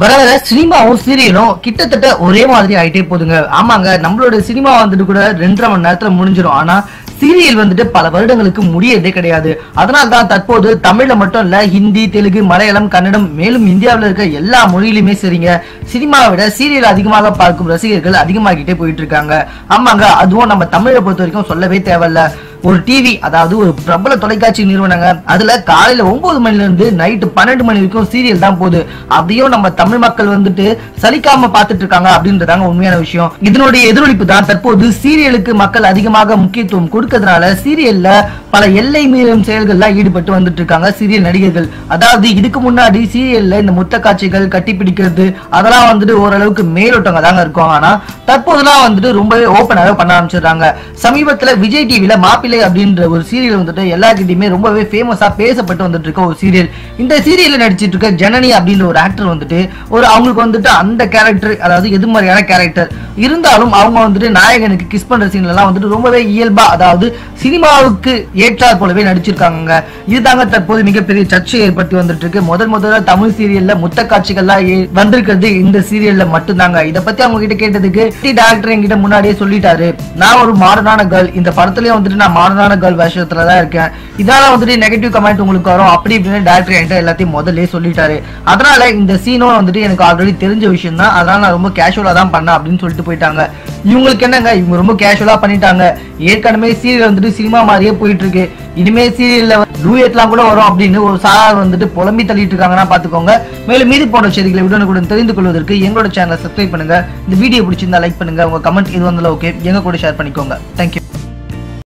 வர வர சினிமாவும் சீரியலும் கிட்டத்தட்ட ஒரே மாதிரி ஆயிட்டே போதுங்க. ஆமாங்க, நம்மளோட சினிமா வந்துட்டு கூட 2.5 மணி நேரத்துல முடிஞ்சிடும். ஆனா சீரியல் வந்துட்டு பல வருடங்களுக்கு முடியதே கிடையாது. அதனால்தான் தற்போது தமிழ்ல மட்டும் இல்ல, ஹிந்தி, தெலுங்கு, மலையாளம், கன்னடம், மேலும் இந்தியாவில் இருக்க எல்லா மொழியிலுமே சரிங்க, சினிமாவை விட சீரியல் அதிகமாக பார்க்கும் ரசிகர்கள் அதிகமாகிட்டே போயிட்டு இருக்காங்க. ஆமாங்க, அதுவும் நம்ம தமிழை பொறுத்த வரைக்கும் சொல்லவே தேவையில்ல. ஒரு டிவி, அதாவது ஒரு பிரபல தொலைக்காட்சி நிறுவனங்க, அதுல காலையில 9 மணில இருந்து நைட்டு 12 மணி வரைக்கும் சீரியல் தான் போகுது. அப்படியும் நம்ம தமிழ் மக்கள் வந்துட்டு சலிக்காம பாத்துட்டு இருக்காங்க அப்படின்றதாங்க உண்மையான விஷயம். இதனுடைய எதிரொலிப்பு தான் தற்போது சீரியலுக்கு மக்கள் அதிகமாக முக்கியத்துவம் கொடுக்கறதுனால சீரியல்ல பல எல்லை மீறும் செயல்கள்லாம் ஈடுபட்டு வந்துட்டு இருக்காங்க சீரியல் நடிகர்கள். அதாவது இதுக்கு முன்னாடி சீரியல்ல இந்த முத்த காட்சிகள், கட்டி பிடிக்கிறது, அதெல்லாம் வந்துட்டு ஓரளவுக்கு மேலோட்டங்க தாங்க இருக்கும். ஆனா தற்போதுலாம் வந்துட்டு ரொம்பவே ஓப்பனாக பண்ண ஆரம்பிச்சிடுறாங்க. சமீபத்துல விஜய் டிவில மாப்பிள்ளை அப்படின்ற ஒரு சீரியல் வந்துட்டு எல்லார்கிட்டயுமே ரொம்பவே ஃபேமஸா பேசப்பட்டு வந்துட்டு இருக்க ஒரு சீரியல். இந்த சீரியல்ல நடிச்சிட்டு இருக்க ஜனனி அப்படின்ற ஒரு ஆக்டர் வந்துட்டு அவங்களுக்கு வந்துட்டு அந்த கேரக்டர், அதாவது எதிர்மறையான கேரக்டர் இருந்தாலும் அவங்க வந்துட்டு நாயகனுக்கு கிஸ் பண்ற சீன்ல எல்லாம் வந்துட்டு ரொம்பவே இயல்பா, அதாவது சினிமாவுக்கு ஏற்றாற் போலவே நடிச்சிருக்காங்க. இதுதாங்க தற்போது மிகப்பெரிய சர்ச்சை ஏற்படுத்தி வந்துட்டு இருக்கு. முதல்ல தமிழ் சீரியல்ல முத்த காட்சிகள்லாம் வந்திருக்கிறது இந்த சீரியல்ல மட்டும்தாங்க. இதை பத்தி அவங்க கிட்ட கேட்டதுக்கு டைரக்டர் என்கிட்ட முன்னாடியே சொல்லிட்டாரு, நான் ஒரு மாடர்னான கேர்ள், இந்த படத்துலயே வந்துட்டு நான் மாடர்னான கேர்ள் வேஷத்துல தான் இருக்கேன், இதனால வந்துட்டு நெகட்டிவ் கமெண்ட் உங்களுக்கு வரும் அப்படி இப்படின்னு டைரக்டர் என்கிட்ட எல்லாத்தையும் முதல்ல சொல்லிட்டாரு. அதனால இந்த சீனும் வந்துட்டு எனக்கு ஆல்ரெடி தெரிஞ்ச விஷயம் தான், அதனால நான் ரொம்ப கேஷுவலா தான் பண்ணேன் அப்படின்னு சொல்லிட்டு போயிட்டாங்க. இவங்களுக்கு என்னங்க, இவங்க ரொம்ப கேஷுவலா பண்ணிட்டாங்க. ஏற்கனவே சீரியல் வந்துட்டு சினிமா மாதிரியே போயிட்டு இருக்கு, இனிமே சீரியல்ல டூயட்லாம் கூட வரும் அப்படின்னு ஒரு சார் வந்துட்டு புலம்பி தள்ளிட்டு இருக்காங்கன்னா பாத்துக்கோங்க. மேலும் மீது போன்ற செய்திகளை உடனுக்குடன் தெரிந்து கொள்வதற்கு எங்களோட சேனலை சப்ஸ்கிரைப் பண்ணுங்க. இந்த வீடியோ பிடிச்சிருந்தா லைக் பண்ணுங்க, உங்க கமெண்ட் இது வந்தாலும் ஓகே, எங்க கூட ஷேர் பண்ணிக்கோங்க. தேங்க்யூ.